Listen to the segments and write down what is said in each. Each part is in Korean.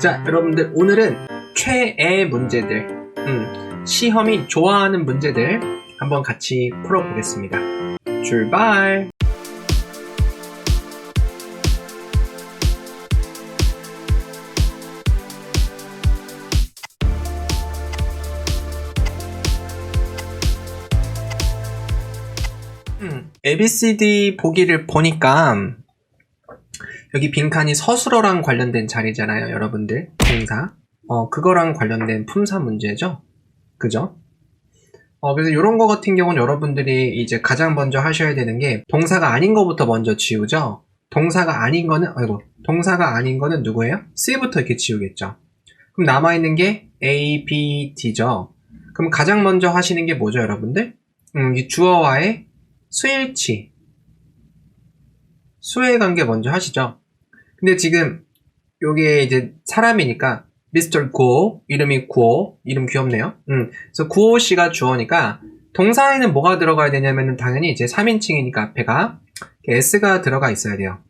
자, 여러분들 오늘은 최애 문제들, 시험이 좋아하는 문제들 한번 같이 풀어보겠습니다. 출발! ABCD 보기를 보니까 여기 빈칸이 서술어랑 관련된 자리잖아요, 여러분들. 동사. 그거랑 관련된 품사 문제죠? 그죠? 그래서 이런 거 같은 경우는 여러분들이 이제 가장 먼저 하셔야 되는 게 동사가 아닌 거부터 먼저 지우죠? 동사가 아닌 거는 누구예요? C부터 이렇게 지우겠죠? 그럼 남아있는 게 A, B, D죠? 그럼 가장 먼저 하시는 게 뭐죠, 여러분들? 이 주어와의 수일치. 수의 관계 먼저 하시죠. 근데 지금 요게 이제 사람이니까 Mr. 구호, 이름이 구호, 이름 귀엽네요. 그래서 구호씨가 주어니까 동사에는 뭐가 들어가야 되냐면은 당연히 이제 3인칭이니까 앞에가 S가 들어가 있어야 돼요.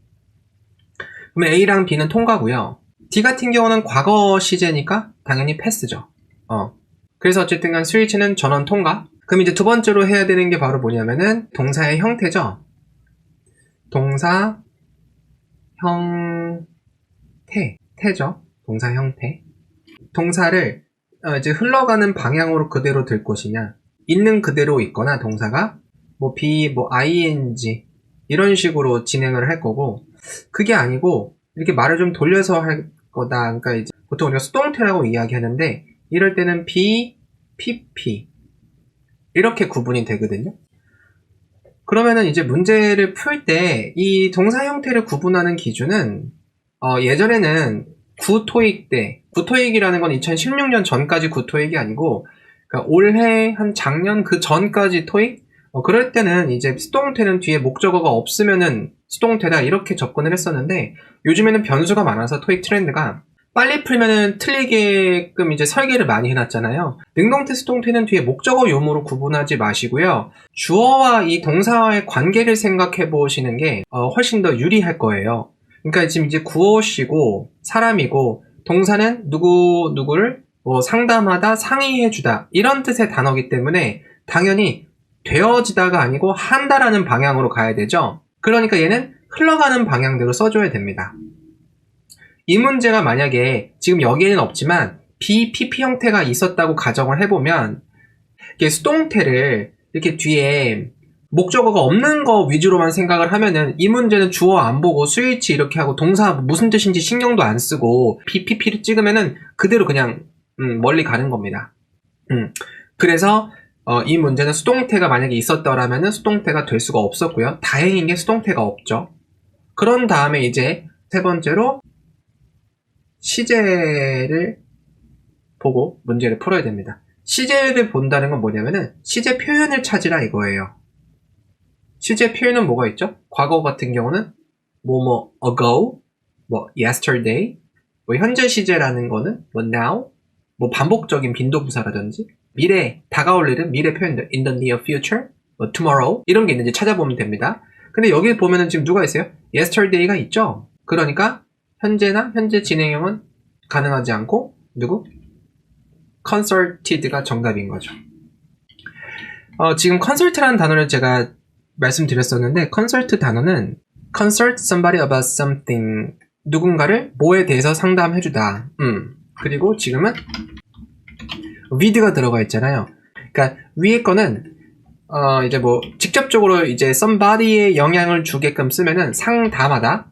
그러면 A랑 B는 통과고요. D 같은 경우는 과거 시제니까 당연히 패스죠. 그래서 어쨌든 간 스위치는 전원 통과. 그럼 이제 두 번째로 해야 되는 게 바로 뭐냐면은 동사의 형태죠. 동사 형태죠. 동사 형태. 동사를 이제 흘러가는 방향으로 그대로 들 것이냐, 있는 그대로 있거나 동사가 뭐 be, 뭐 ing 이런 식으로 진행을 할 거고, 그게 아니고 이렇게 말을 좀 돌려서 할 거다. 그러니까 이제 보통 우리가 수동태라고 이야기하는데 이럴 때는 be, pp 이렇게 구분이 되거든요. 그러면은 이제 문제를 풀 때 이 동사 형태를 구분하는 기준은 예전에는 구토익 때, 구토익이라는 건 2016년 전까지 구토익이 아니고, 그러니까 올해 한 작년 그 전까지 토익? 그럴 때는 이제 수동태는 뒤에 목적어가 없으면은 수동태다 이렇게 접근을 했었는데, 요즘에는 변수가 많아서 토익 트렌드가 빨리 풀면은 틀리게끔 이제 설계를 많이 해놨잖아요. 능동태, 수동태는 뒤에 목적어 유무로 구분하지 마시고요. 주어와 이 동사와의 관계를 생각해 보시는 게 훨씬 더 유리할 거예요. 그러니까 지금 이제 구어시고 사람이고 동사는 누구를 상담하다, 상의해주다 이런 뜻의 단어이기 때문에 당연히 되어지다가 아니고 한다라는 방향으로 가야 되죠. 그러니까 얘는 흘러가는 방향대로 써줘야 됩니다. 이 문제가 만약에 지금 여기에는 없지만 B, PP 형태가 있었다고 가정을 해보면 이게 수동태를 이렇게 뒤에 목적어가 없는 거 위주로만 생각을 하면은 이 문제는 주어 안 보고 스위치 이렇게 하고 동사 무슨 뜻인지 신경도 안 쓰고 B, PP를 찍으면은 그대로 그냥 멀리 가는 겁니다. 그래서 이 문제는 수동태가 만약에 있었더라면은 수동태가 될 수가 없었고요. 다행인 게 수동태가 없죠. 그런 다음에 이제 세 번째로 시제를 보고 문제를 풀어야 됩니다. 시제를 본다는 건 뭐냐면은 시제 표현을 찾으라 이거예요. 시제 표현은 뭐가 있죠? 과거 같은 경우는 뭐뭐 ago, 뭐 yesterday, 뭐 현재 시제라는 거는 뭐 now, 뭐 반복적인 빈도부사라든지 미래, 다가올 일은 미래 표현들 in the near future, 뭐 tomorrow 이런 게 있는지 찾아보면 됩니다. 근데 여기 보면은 지금 누가 있어요? yesterday가 있죠? 그러니까 현재나 현재 진행형은 가능하지 않고 누구? consulted가 정답인 거죠. 지금 consult라는 단어를 제가 말씀드렸었는데 consult 단어는 consult somebody about something, 누군가를 뭐에 대해서 상담해주다. 그리고 지금은 with가 들어가 있잖아요. 그러니까 위에 거는 이제 뭐 직접적으로 이제 somebody에 영향을 주게끔 쓰면은 상담하다.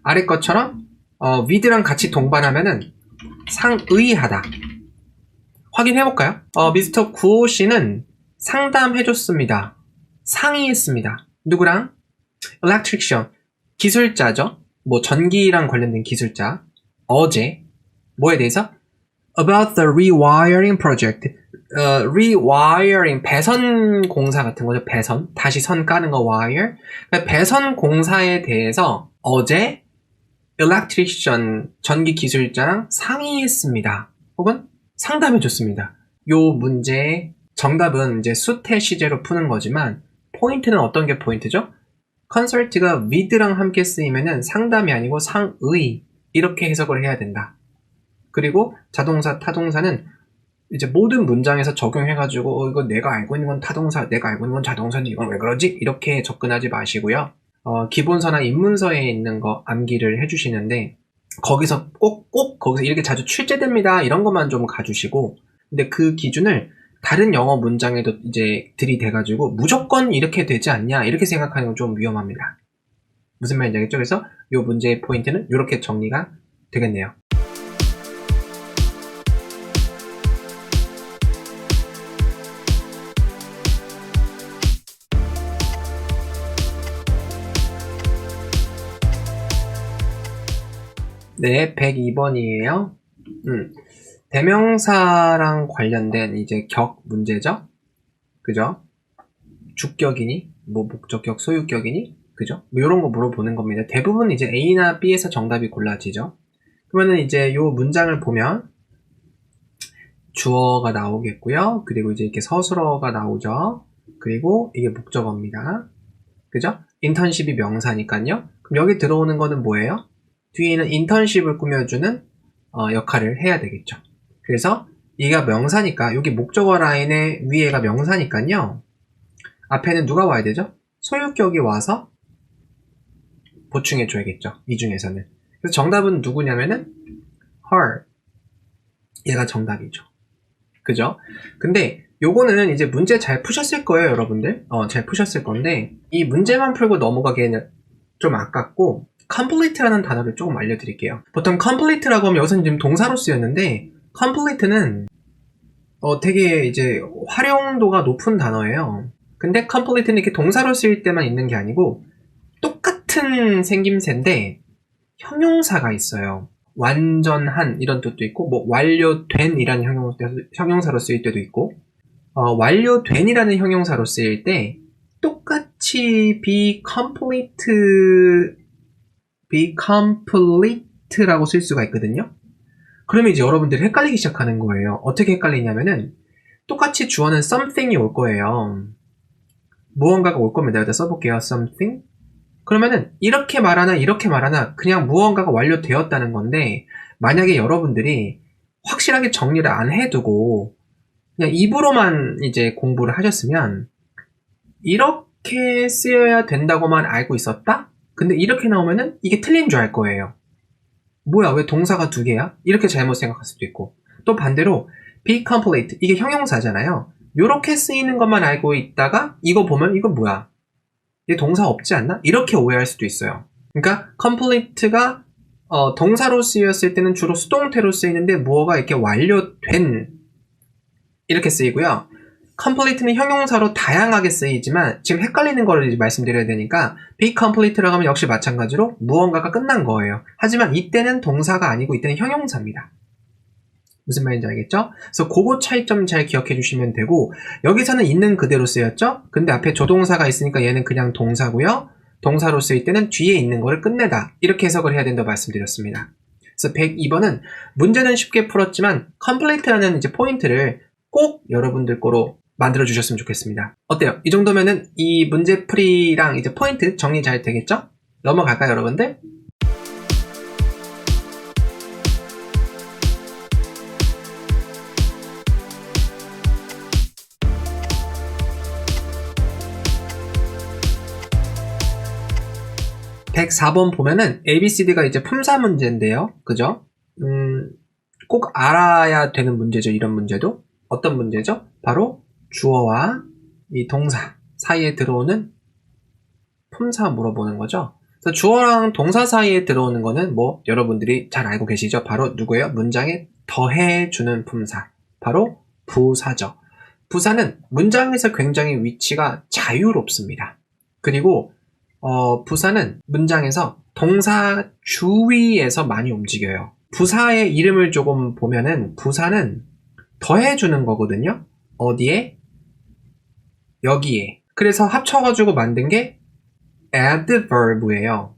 아래 것처럼 with랑 같이 동반하면은 상의하다. 확인해볼까요? 미스터 구호씨는 상담해줬습니다. 상의했습니다. 누구랑? electrician, 기술자죠. 뭐 전기랑 관련된 기술자. 어제 뭐에 대해서? about the rewiring project. rewiring, 배선 공사 같은 거죠. 배선, 다시 선 까는 거 wire. 그러니까 배선 공사에 대해서 어제 electrician, 전기 기술자랑 상의했습니다. 혹은 상담해줬습니다. 요 문제의 정답은 이제 수태 시제로 푸는 거지만 포인트는 어떤 게 포인트죠? consult가 with랑 함께 쓰이면은 상담이 아니고 상의, 이렇게 해석을 해야 된다. 그리고 자동사, 타동사는 이제 모든 문장에서 적용해가지고 이거 내가 알고 있는 건 타동사, 내가 알고 있는 건 자동사인데 이건 왜 그러지? 이렇게 접근하지 마시고요. 기본서나 입문서에 있는 거 암기를 해주시는데 거기서 꼭 거기서 이렇게 자주 출제됩니다. 이런 것만 좀 가주시고 근데 그 기준을 다른 영어 문장에도 이제 들이대가지고 무조건 이렇게 되지 않냐 이렇게 생각하는 건 좀 위험합니다. 무슨 말인지 알겠죠? 그래서 이 문제의 포인트는 이렇게 정리가 되겠네요. 네, 102번이에요. 대명사랑 관련된 이제 격 문제죠? 그죠? 주격이니? 뭐 목적격, 소유격이니? 그죠? 뭐 이런 거 물어보는 겁니다. 대부분 이제 A나 B에서 정답이 골라지죠. 그러면은 이제 요 문장을 보면 주어가 나오겠고요. 그리고 이제 이렇게 서술어가 나오죠. 그리고 이게 목적어입니다. 그죠? 인턴십이 명사니까요. 그럼 여기 들어오는 거는 뭐예요? 뒤에는 인턴십을 꾸며주는 역할을 해야 되겠죠. 그래서 얘가 명사니까 여기 목적어 라인의 위에가 명사니까요. 앞에는 누가 와야 되죠? 소유격이 와서 보충해 줘야겠죠. 이 중에서는. 그래서 정답은 누구냐면은 her. 얘가 정답이죠. 그죠? 근데 요거는 이제 문제 잘 푸셨을 거예요, 여러분들. 잘 푸셨을 건데 이 문제만 풀고 넘어가기에는 좀 아깝고 complete라는 단어를 조금 알려드릴게요. 보통 complete라고 하면 여기서는 지금 동사로 쓰였는데 complete는 되게 이제 활용도가 높은 단어예요. 근데 complete는 이렇게 동사로 쓰일 때만 있는 게 아니고 똑같은 생김새인데 형용사가 있어요. 완전한 이런 뜻도 있고 뭐 완료된 이라는 형용사로 쓰일 때도 있고 완료된이라는 형용사로 쓰일 때 똑같이 be complete라고 쓸 수가 있거든요. 그러면 이제 여러분들이 헷갈리기 시작하는 거예요. 어떻게 헷갈리냐면은 똑같이 주어는 something이 올 거예요. 무언가가 올 겁니다. 여기다 써볼게요. something. 그러면은 이렇게 말하나 그냥 무언가가 완료되었다는 건데 만약에 여러분들이 확실하게 정리를 안 해두고 그냥 입으로만 이제 공부를 하셨으면 이렇게 쓰여야 된다고만 알고 있었다? 근데 이렇게 나오면은 이게 틀린 줄 알 거예요. 뭐야, 왜 동사가 두 개야? 이렇게 잘못 생각할 수도 있고 또 반대로 be complete 이게 형용사잖아요. 요렇게 쓰이는 것만 알고 있다가 이거 보면 이거 뭐야? 얘 동사 없지 않나? 이렇게 오해할 수도 있어요. 그러니까 complete가 동사로 쓰였을 때는 주로 수동태로 쓰이는데 무어가 이렇게 완료된 이렇게 쓰이고요. complete는 형용사로 다양하게 쓰이지만 지금 헷갈리는 거를 이제 말씀드려야 되니까 be complete라고 하면 역시 마찬가지로 무언가가 끝난 거예요. 하지만 이때는 동사가 아니고 이때는 형용사입니다. 무슨 말인지 알겠죠? 그래서 그거 차이점 잘 기억해 주시면 되고 여기서는 있는 그대로 쓰였죠? 근데 앞에 조동사가 있으니까 얘는 그냥 동사고요. 동사로 쓰일 때는 뒤에 있는 거를 끝내다 이렇게 해석을 해야 된다고 말씀드렸습니다. 그래서 102번은 문제는 쉽게 풀었지만 complete라는 이제 포인트를 꼭 여러분들 거로 만들어 주셨으면 좋겠습니다. 어때요? 이 정도면은 이 문제풀이랑 이제 포인트 정리 잘 되겠죠? 넘어갈까요, 여러분들? (104번) 보면은 ABCD가 이제 품사 문제인데요. 그죠? 꼭 알아야 되는 문제죠. 이런 문제도. 어떤 문제죠? 바로 주어와 이 동사 사이에 들어오는 품사 물어보는 거죠. 그래서 주어랑 동사 사이에 들어오는 거는 뭐 여러분들이 잘 알고 계시죠? 바로 누구예요? 문장에 더해주는 품사. 바로 부사죠. 부사는 문장에서 굉장히 위치가 자유롭습니다. 그리고 부사는 문장에서 동사 주위에서 많이 움직여요. 부사의 이름을 조금 보면은 부사는 더해주는 거거든요. 어디에? 여기에. 그래서 합쳐가지고 만든 게 adverb예요.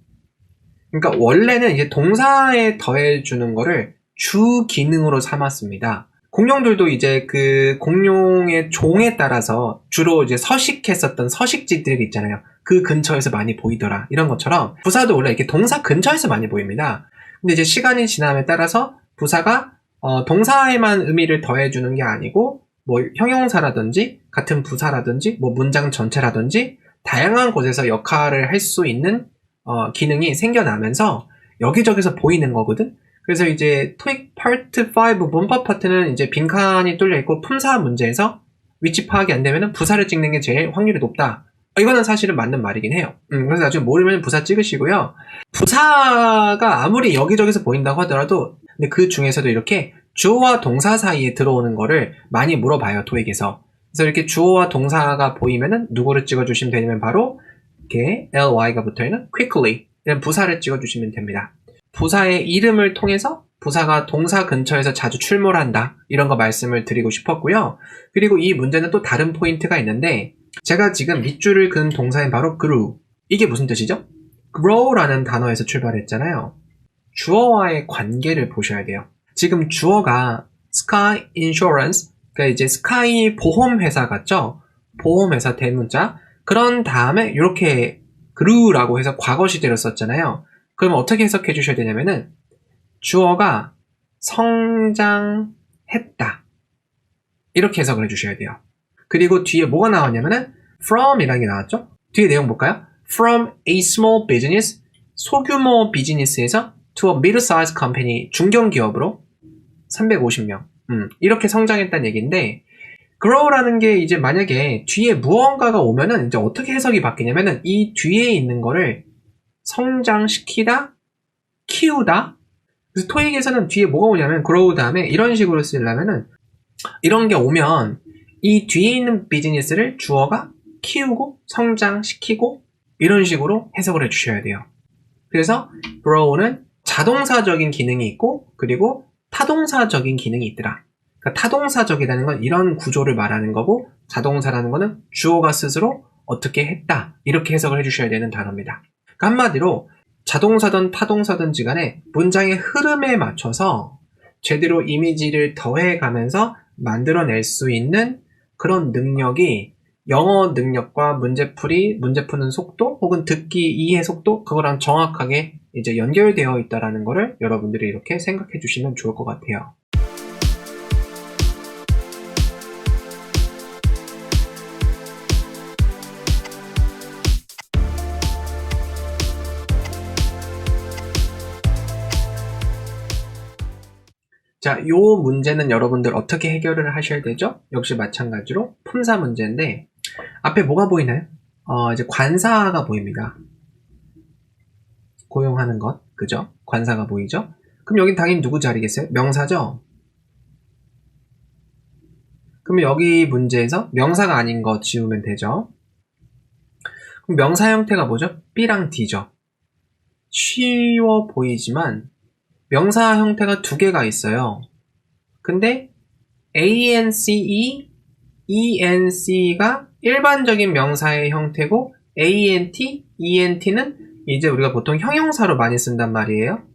그러니까 원래는 이제 동사에 더해주는 거를 주 기능으로 삼았습니다. 공룡들도 이제 그 공룡의 종에 따라서 주로 이제 서식했었던 서식지들 있잖아요. 그 근처에서 많이 보이더라. 이런 것처럼 부사도 원래 이렇게 동사 근처에서 많이 보입니다. 근데 이제 시간이 지남에 따라서 부사가 동사에만 의미를 더해주는 게 아니고 뭐 형용사라든지 같은 부사라든지 뭐 문장 전체라든지 다양한 곳에서 역할을 할 수 있는 기능이 생겨나면서 여기저기서 보이는 거거든. 그래서 이제 토익 파트 5 문법 파트는 이제 빈칸이 뚫려 있고 품사 문제에서 위치 파악이 안 되면 부사를 찍는 게 제일 확률이 높다. 이거는 사실은 맞는 말이긴 해요. 그래서 나중에 모르면 부사 찍으시고요. 부사가 아무리 여기저기서 보인다고 하더라도 근데 그 중에서도 이렇게 주어와 동사 사이에 들어오는 거를 많이 물어봐요, 토익에서. 그래서 이렇게 주어와 동사가 보이면은 누구를 찍어주시면 되냐면 바로 이렇게 ly가 붙어있는 quickly 이런 부사를 찍어주시면 됩니다. 부사의 이름을 통해서 부사가 동사 근처에서 자주 출몰 한다. 이런 거 말씀을 드리고 싶었고요. 그리고 이 문제는 또 다른 포인트가 있는데 제가 지금 밑줄을 그은 동사인 바로 grew. 이게 무슨 뜻이죠? grow라는 단어에서 출발했잖아요. 주어와의 관계를 보셔야 돼요. 지금 주어가 Sky Insurance, 그러니까 이제 스카이 보험회사 같죠? 보험회사 대문자. 그런 다음에 이렇게 grew라고 해서 과거 시제로 썼잖아요. 그러면 어떻게 해석해 주셔야 되냐면은 주어가 성장했다. 이렇게 해석을 해주셔야 돼요. 그리고 뒤에 뭐가 나왔냐면은 from이라는 게 나왔죠? 뒤에 내용 볼까요? From a small business, 소규모 비즈니스에서 to a middle-sized company, 중견기업으로 350명. 이렇게 성장했다는 얘기인데 grow라는 게 이제 만약에 뒤에 무언가가 오면은 이제 어떻게 해석이 바뀌냐면은 이 뒤에 있는 거를 성장시키다, 키우다. 그래서 토익에서는 뒤에 뭐가 오냐면 grow 다음에 이런 식으로 쓰려면은 이런 게 오면 이 뒤에 있는 비즈니스를 주어가 키우고 성장시키고 이런 식으로 해석을 해주셔야 돼요. 그래서 grow는 자동사적인 기능이 있고 그리고 타동사적인 기능이 있더라. 그러니까 타동사적이라는 건 이런 구조를 말하는 거고 자동사라는 거는 주어가 스스로 어떻게 했다. 이렇게 해석을 해주셔야 되는 단어입니다. 그러니까 한마디로 자동사든 타동사든지 간에 문장의 흐름에 맞춰서 제대로 이미지를 더해가면서 만들어낼 수 있는 그런 능력이 영어 능력과 문제풀이, 문제 푸는 속도 혹은 듣기 이해 속도 그거랑 정확하게 이제 연결되어 있다는 거를 여러분들이 이렇게 생각해 주시면 좋을 것 같아요. 자, 요 문제는 여러분들 어떻게 해결을 하셔야 되죠? 역시 마찬가지로 품사 문제인데 앞에 뭐가 보이나요? 이제 관사가 보입니다. 고용하는 것, 그죠? 관사가 보이죠? 그럼 여긴 당연히 누구 자리겠어요? 명사죠? 그럼 여기 문제에서 명사가 아닌 거 지우면 되죠? 그럼 명사 형태가 뭐죠? B랑 D죠? 쉬워 보이지만 명사 형태가 두 개가 있어요. 근데 ANCE, ENC가 일반적인 명사의 형태고 ANT, ENT는 이제 우리가 보통 형용사로 많이 쓴단 말이에요.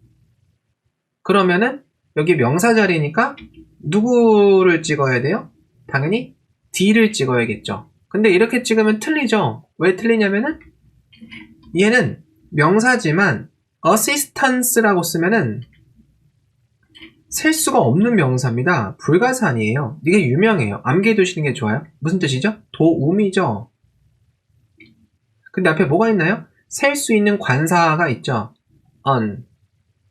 그러면은 여기 명사 자리니까 누구를 찍어야 돼요? 당연히 D를 찍어야겠죠. 근데 이렇게 찍으면 틀리죠. 왜 틀리냐면은 얘는 명사지만 assistance라고 쓰면은 셀 수가 없는 명사입니다. 불가사안이에요. 이게 유명해요. 암기해 두시는 게 좋아요. 무슨 뜻이죠? 도움이죠. 근데 앞에 뭐가 있나요? 셀 수 있는 관사가 있죠. on.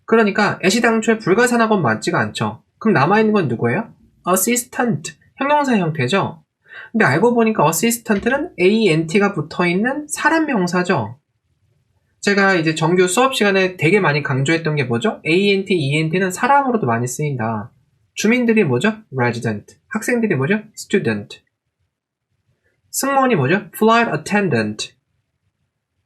그러니까 애시당초에 불가사안하고는 맞지가 않죠. 그럼 남아있는 건 누구예요? assistant. 형용사 형태죠. 근데 알고 보니까 assistant는 ANT가 붙어있는 사람 명사죠. 제가 이제 정규 수업 시간에 되게 많이 강조했던 게 뭐죠? ANT, ENT는 사람으로도 많이 쓰인다. 주민들이 뭐죠? resident. 학생들이 뭐죠? student. 승무원이 뭐죠? flight attendant.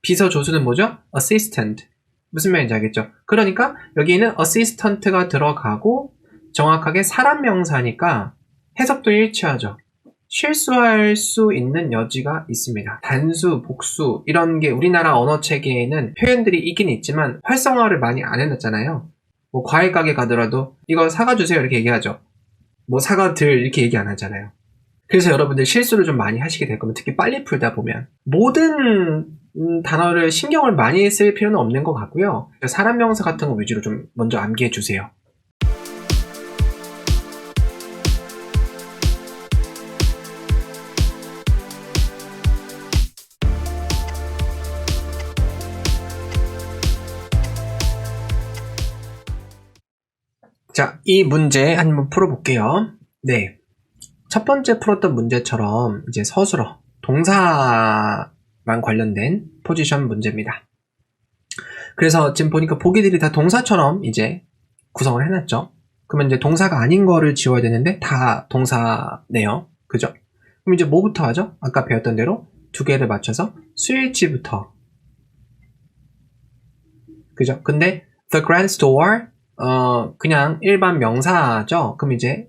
비서 조수는 뭐죠? assistant. 무슨 말인지 알겠죠? 그러니까 여기는 assistant가 들어가고 정확하게 사람 명사니까 해석도 일치하죠. 실수할 수 있는 여지가 있습니다. 단수, 복수 이런 게 우리나라 언어 체계에는 표현들이 있긴 있지만 활성화를 많이 안 해놨잖아요. 뭐 과일 가게 가더라도 이거 사가주세요 이렇게 얘기하죠. 뭐 사과들 이렇게 얘기 안 하잖아요. 그래서 여러분들 실수를 좀 많이 하시게 될 겁니다. 특히 빨리 풀다 보면 모든 단어를 신경을 많이 쓸 필요는 없는 것 같고요. 사람 명사 같은 거 위주로 좀 먼저 암기해 주세요. 자, 이 문제 한번 풀어볼게요. 네. 첫 번째 풀었던 문제처럼 이제 서술어, 동사랑 관련된 포지션 문제입니다. 그래서 지금 보니까 보기들이 다 동사처럼 이제 구성을 해놨죠. 그러면 이제 동사가 아닌 거를 지워야 되는데 다 동사네요. 그죠? 그럼 이제 뭐부터 하죠? 아까 배웠던 대로 두 개를 맞춰서 스위치부터. 그죠? 근데 the grand store 그냥 일반 명사죠. 그럼 이제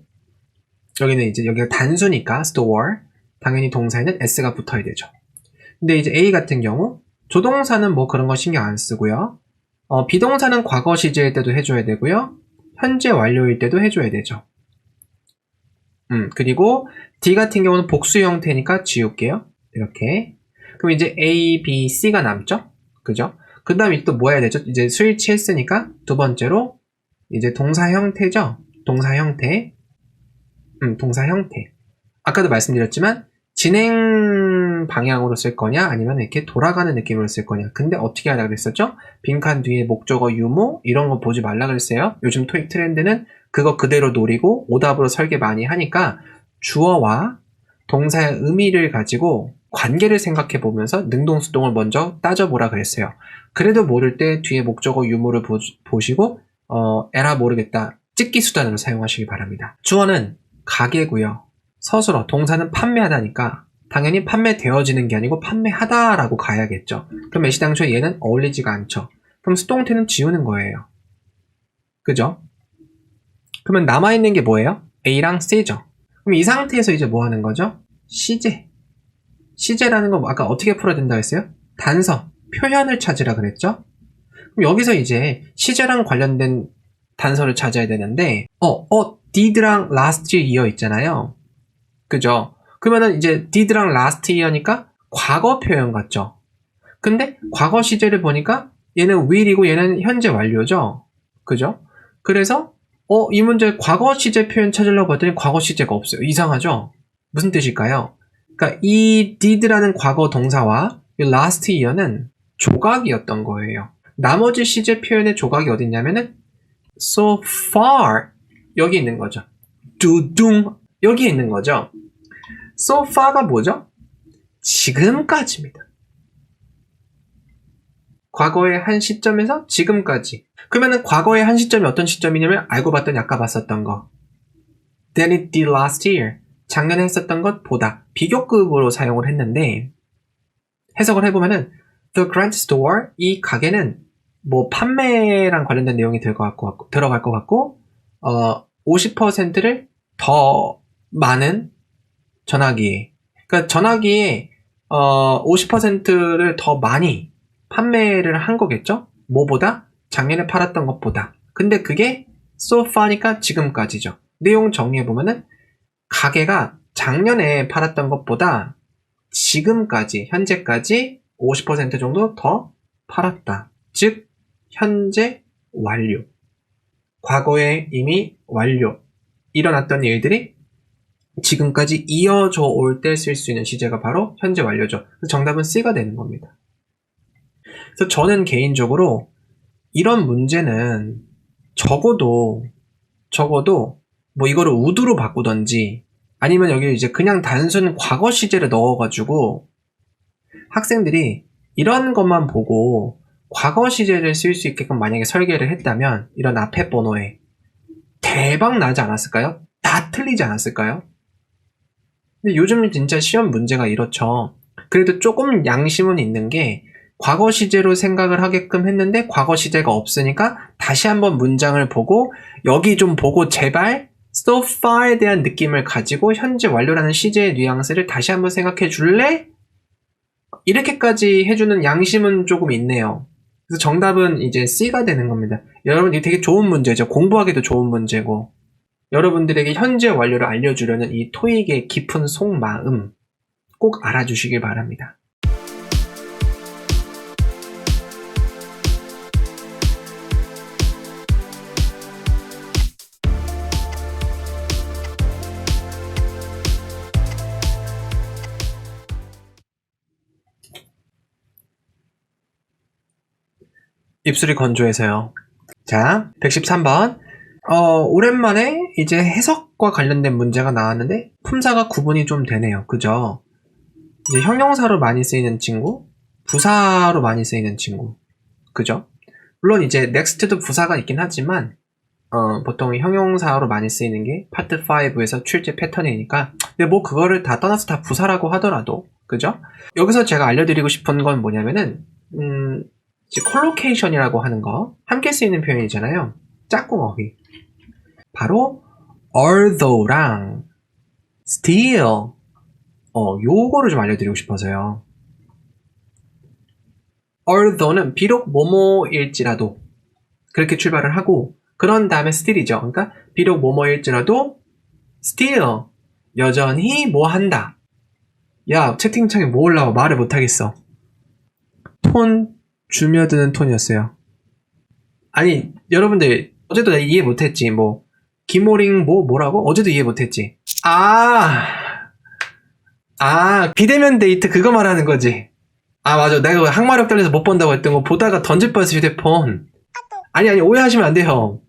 여기는 이제 여기가 단수니까 store 당연히 동사에는 s가 붙어야 되죠. 근데 이제 A 같은 경우 조동사는 뭐 그런 거 신경 안 쓰고요. 비동사는 과거 시제일 때도 해줘야 되고요. 현재 완료일 때도 해줘야 되죠. 그리고 D 같은 경우는 복수 형태니까 지울게요. 이렇게. 그럼 이제 A, B, C가 남죠? 그죠? 그 다음에 또 뭐 해야 되죠? 이제 스위치 했으니까 두 번째로 이제 동사 형태죠? 동사 형태. 동사 형태. 아까도 말씀드렸지만 진행 방향으로 쓸 거냐 아니면 이렇게 돌아가는 느낌으로 쓸 거냐. 근데 어떻게 하려고 그랬었죠? 빈칸 뒤에 목적어 유무 이런 거 보지 말라 그랬어요. 요즘 토익 트렌드는 그거 그대로 노리고 오답으로 설계 많이 하니까 주어와 동사의 의미를 가지고 관계를 생각해 보면서 능동수동을 먼저 따져보라 그랬어요. 그래도 모를 때 뒤에 목적어 유무를 보시고 에라 모르겠다. 찍기 수단으로 사용하시기 바랍니다. 주어는 가게고요. 서술어, 동사는 판매하다니까 당연히 판매되어지는 게 아니고 판매하다라고 가야겠죠. 그럼 애시당초에 얘는 어울리지가 않죠. 그럼 수동태는 지우는 거예요. 그죠? 그러면 남아있는 게 뭐예요? A랑 C죠. 그럼 이 상태에서 이제 뭐 하는 거죠? 시제. 시제라는 거 아까 어떻게 풀어야 된다고 했어요? 단서, 표현을 찾으라 그랬죠? 그럼 여기서 이제 시제랑 관련된 단서를 찾아야 되는데 did랑 last year 있잖아요. 그죠? 그러면은 이제 did랑 last year니까 과거 표현 같죠? 근데 과거 시제를 보니까 얘는 will이고 얘는 현재 완료죠? 그죠? 그래서 이 문제 과거 시제 표현 찾으려고 봤더니 과거 시제가 없어요. 이상하죠? 무슨 뜻일까요? 그러니까 이 did라는 과거 동사와 이 last year는 조각이었던 거예요. 나머지 시제 표현의 조각이 어디 있냐면은 so far 여기 있는 거죠. 두둥 여기 있는 거죠. so far가 뭐죠? 지금까지입니다. 과거의 한 시점에서 지금까지. 그러면은 과거의 한 시점이 어떤 시점이냐면 알고 봤더니 아까 봤었던 거. Than it did last year. 작년에 했었던 것보다 비교급으로 사용을 했는데 해석을 해보면은 the grand store 이 가게는 뭐 판매랑 관련된 내용이 들어갈 것 같고 50%를 더 많은 전화기에 그러니까 전화기에 50%를 더 많이 판매를 한 거겠죠? 뭐보다? 작년에 팔았던 것보다. 근데 그게 so far니까 지금까지죠. 내용 정리해보면은 가게가 작년에 팔았던 것보다 지금까지, 현재까지 50% 정도 더 팔았다. 즉, 현재 완료. 과거에 이미 완료. 일어났던 일들이 지금까지 이어져 올 때 쓸 수 있는 시제가 바로 현재 완료죠. 그래서 정답은 C가 되는 겁니다. 그래서 저는 개인적으로 이런 문제는 적어도 뭐 이거를 우드로 바꾸던지 아니면 여기 이제 그냥 단순 과거 시제를 넣어가지고 학생들이 이런 것만 보고 과거 시제를 쓸 수 있게끔 만약에 설계를 했다면 이런 앞에 번호에 대박 나지 않았을까요? 다 틀리지 않았을까요? 근데 요즘은 진짜 시험 문제가 이렇죠. 그래도 조금 양심은 있는 게 과거 시제로 생각을 하게끔 했는데 과거 시제가 없으니까 다시 한번 문장을 보고 여기 좀 보고 제발 so far에 대한 느낌을 가지고 현재 완료라는 시제의 뉘앙스를 다시 한번 생각해 줄래? 이렇게까지 해주는 양심은 조금 있네요. 그래서 정답은 이제 C가 되는 겁니다. 여러분 이게 되게 좋은 문제죠. 공부하기도 좋은 문제고 여러분들에게 현재 완료를 알려주려는 이 토익의 깊은 속마음 꼭 알아주시길 바랍니다. 입술이 건조해서요. 자, 113번. 오랜만에 이제 해석과 관련된 문제가 나왔는데 품사가 구분이 좀 되네요. 그죠? 이제 형용사로 많이 쓰이는 친구, 부사로 많이 쓰이는 친구. 그죠? 물론 이제 next도 부사가 있긴 하지만 보통 형용사로 많이 쓰이는 게 파트 5에서 출제 패턴이니까 근데 뭐 그거를 다 떠나서 다 부사라고 하더라도 그죠? 여기서 제가 알려드리고 싶은 건 뭐냐면은 이제 콜로케이션이라고 하는 거 함께 쓰이는 표현이잖아요. 짝꿍어휘. 바로 although랑 still 요거를 좀 알려드리고 싶어서요. although는 비록 뭐뭐일지라도 그렇게 출발을 하고 그런 다음에 still이죠. 그러니까 비록 뭐뭐일지라도 still 여전히 뭐 한다. 야 채팅창에 뭐 올라와 말을 못하겠어. 톤 주며드는 톤이었어요. 아니 여러분들 어제도 나 이해 못했지. 뭐 기모링 뭐라고? 어제도 이해 못했지. 비대면 데이트 그거 말하는 거지. 맞아. 내가 항마력 떨려서 못 본다고 했던 거 보다가 던질 뻔했어 휴대폰. 아니 오해하시면 안 돼요.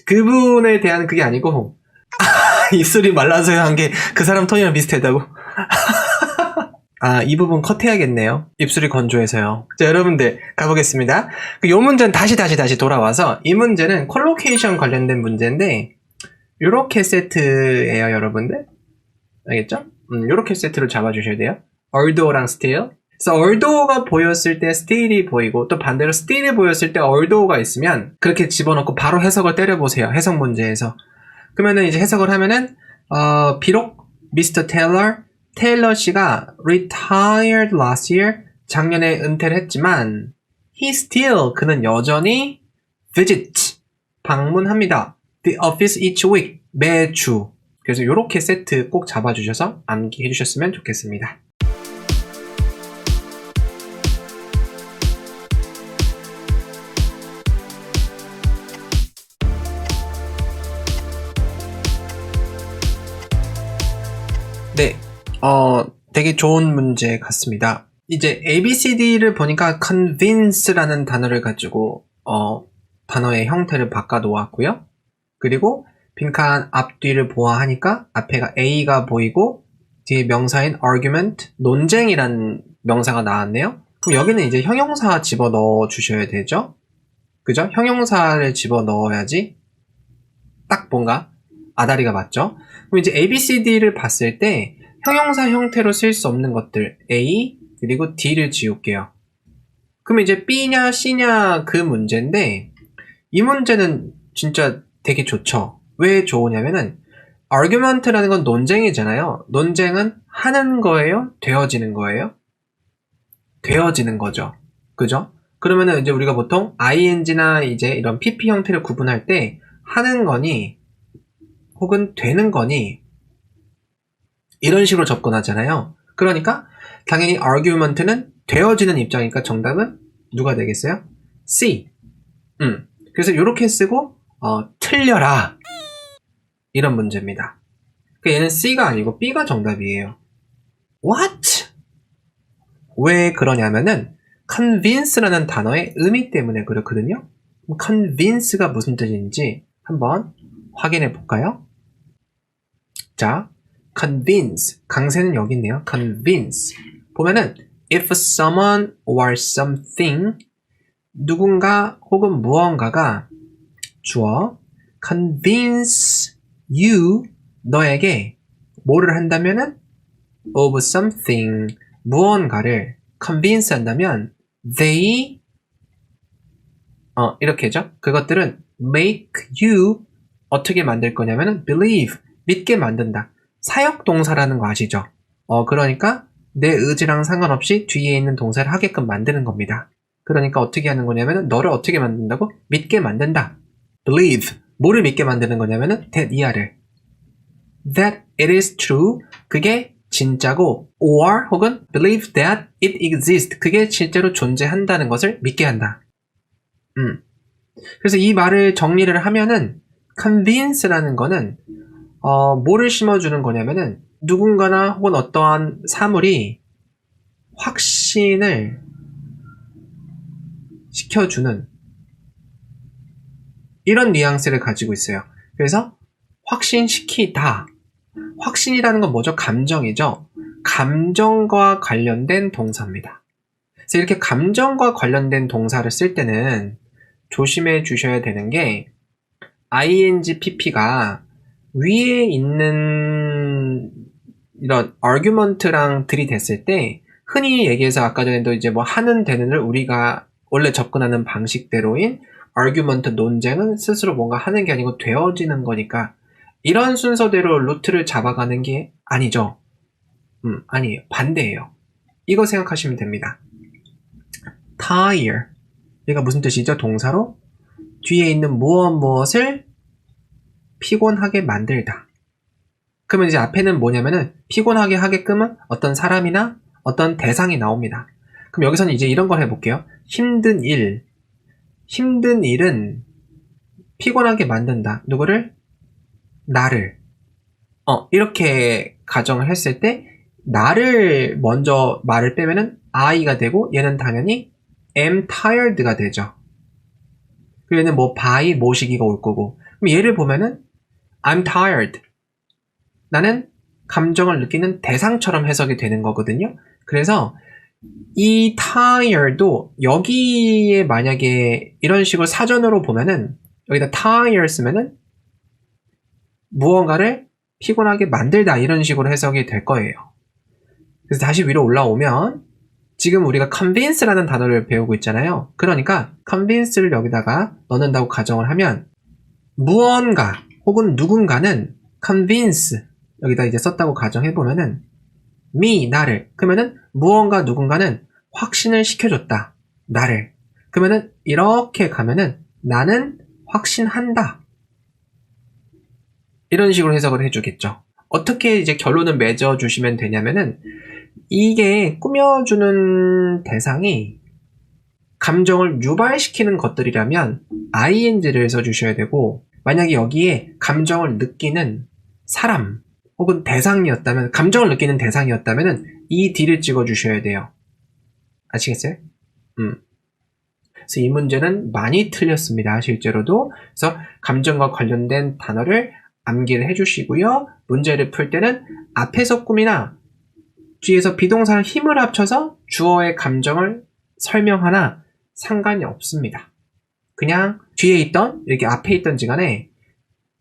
그분에 대한 그게 아니고 입술이 말라서요 한 게 그 사람 톤이랑 비슷하다고. 이 부분 컷해야겠네요. 입술이 건조해서요. 자, 여러분들 가보겠습니다. 요 문제는 다시 돌아와서 이 문제는 콜로케이션 관련된 문제인데 요렇게 세트예요, 여러분들. 알겠죠? 요렇게 세트로 잡아주셔야 돼요. although랑 still. 그래서 although가 보였을 때 still이 보이고 또 반대로 still이 보였을 때 although가 있으면 그렇게 집어넣고 바로 해석을 때려보세요. 해석 문제에서. 그러면은 이제 해석을 하면은 비록 Mr. 테일러 씨가 retired last year, 작년에 은퇴를 했지만 그는 여전히 visit, 방문합니다. The office each week, 매주. 그래서 이렇게 세트 꼭 잡아주셔서 암기해 주셨으면 좋겠습니다. 네. 되게 좋은 문제 같습니다. 이제 ABCD를 보니까 convince라는 단어를 가지고 단어의 형태를 바꿔 놓았고요. 그리고 빈칸 앞뒤를 보아하니까 앞에가 A가 보이고 뒤에 명사인 argument, 논쟁이라는 명사가 나왔네요. 그럼 여기는 이제 형용사 집어넣어 주셔야 되죠. 그죠? 형용사를 집어넣어야지 딱 뭔가 아다리가 맞죠? 그럼 이제 ABCD를 봤을 때 형용사 형태로 쓸 수 없는 것들 A 그리고 D를 지울게요. 그럼 이제 B냐 C냐 그 문제인데 이 문제는 진짜 되게 좋죠. 왜 좋으냐면은 argument라는 건 논쟁이잖아요. 논쟁은 하는 거예요? 되어지는 거예요? 되어지는 거죠. 그죠? 그러면은 이제 우리가 보통 ing나 이제 이런 pp 형태를 구분할 때 하는 거니 혹은 되는 거니 이런 식으로 접근하잖아요. 그러니까 당연히 argument는 되어지는 입장이니까 정답은 누가 되겠어요? C. 그래서 이렇게 쓰고 틀려라 이런 문제입니다. 그러니까 얘는 C가 아니고 B가 정답이에요. What? 왜 그러냐면은 convince라는 단어의 의미 때문에 그렇거든요. convince가 무슨 뜻인지 한번 확인해 볼까요? 자, convince. 강세는 여기 있네요. convince. 보면은 if someone or something 누군가 혹은 무언가가 주어 convince you 너에게 뭐를 한다면은 of something 무언가를 convince 한다면 they 이렇게죠. 그것들은 make you 어떻게 만들 거냐면은 believe 믿게 만든다. 사역 동사라는 거 아시죠? 그러니까 내 의지랑 상관없이 뒤에 있는 동사를 하게끔 만드는 겁니다. 그러니까 어떻게 하는 거냐면은 너를 어떻게 만든다고? 믿게 만든다. believe 뭐를 믿게 만드는 거냐면은 that 이하를 that it is true 그게 진짜고 or 혹은 believe that it exists 그게 실제로 존재한다는 것을 믿게 한다. 그래서 이 말을 정리를 하면은 convince라는 거는 뭐를 심어주는 거냐면은 누군가나 혹은 어떠한 사물이 확신을 시켜주는 이런 뉘앙스를 가지고 있어요. 그래서 확신시키다. 확신이라는 건 뭐죠? 감정이죠. 감정과 관련된 동사입니다. 그래서 이렇게 감정과 관련된 동사를 쓸 때는 조심해 주셔야 되는 게 ing pp가 위에 있는 이런 argument랑 들이댔을 때 흔히 얘기해서 아까 전에도 이제 뭐 하는 되는을 우리가 원래 접근하는 방식대로인 argument 논쟁은 스스로 뭔가 하는 게 아니고 되어지는 거니까 이런 순서대로 루트를 잡아가는 게 아니죠. 아니에요. 반대예요. 이거 생각하시면 됩니다. tire. 얘가 무슨 뜻이죠? 동사로 뒤에 있는 무엇을 피곤하게 만들다. 그러면 이제 앞에는 뭐냐면은 피곤하게 하게끔은 어떤 사람이나 어떤 대상이 나옵니다. 그럼 여기서는 이제 이런 걸 해볼게요. 힘든 일. 힘든 일은 피곤하게 만든다. 누구를? 나를. 이렇게 가정을 했을 때 나를 먼저 말을 빼면은 I가 되고 얘는 당연히 am tired가 되죠. 그리고 얘는 뭐 by 모시기가 올 거고. 그럼 얘를 보면은 I'm tired. 나는 감정을 느끼는 대상처럼 해석이 되는 거거든요. 그래서 이 tired도 여기에 만약에 이런 식으로 사전으로 보면은 여기다 tire 쓰면은 무언가를 피곤하게 만들다 이런 식으로 해석이 될 거예요. 그래서 다시 위로 올라오면 지금 우리가 convince라는 단어를 배우고 있잖아요. 그러니까 convince를 여기다가 넣는다고 가정을 하면 무언가 혹은 누군가는 convince 여기다 이제 썼다고 가정해보면은 me, 나를. 그러면은 무언가 누군가는 확신을 시켜줬다. 나를. 그러면은 이렇게 가면은 나는 확신한다. 이런 식으로 해석을 해주겠죠. 어떻게 이제 결론을 맺어주시면 되냐면은 이게 꾸며주는 대상이 감정을 유발시키는 것들이라면 ing를 써주셔야 되고 만약에 여기에 감정을 느끼는 사람 혹은 대상이었다면 감정을 느끼는 대상이었다면 이 D를 찍어주셔야 돼요. 아시겠어요? 그래서 이 문제는 많이 틀렸습니다. 실제로도. 그래서 감정과 관련된 단어를 암기를 해주시고요. 문제를 풀 때는 앞에서 꿈이나 뒤에서 비동사랑 힘을 합쳐서 주어의 감정을 설명하나 상관이 없습니다. 그냥 뒤에 있던 이렇게 앞에 있던지 간에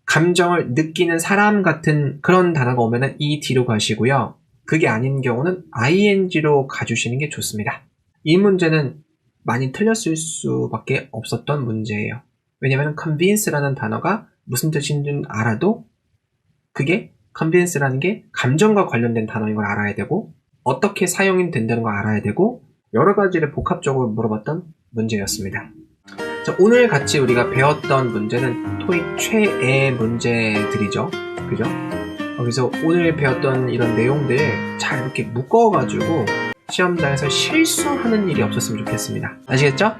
감정을 느끼는 사람 같은 그런 단어가 오면은 이 뒤로 가시고요. 그게 아닌 경우는 ing로 가주시는 게 좋습니다. 이 문제는 많이 틀렸을 수밖에 없었던 문제예요. 왜냐면 convince라는 단어가 무슨 뜻인지는 알아도 그게 convince라는 게 감정과 관련된 단어인 걸 알아야 되고 어떻게 사용이 된다는 걸 알아야 되고 여러 가지를 복합적으로 물어봤던 문제였습니다. 자, 오늘 같이 우리가 배웠던 문제는 토익 최애 문제들이죠. 그죠? 그래서 오늘 배웠던 이런 내용들 잘 이렇게 묶어가지고 시험장에서 실수하는 일이 없었으면 좋겠습니다. 아시겠죠?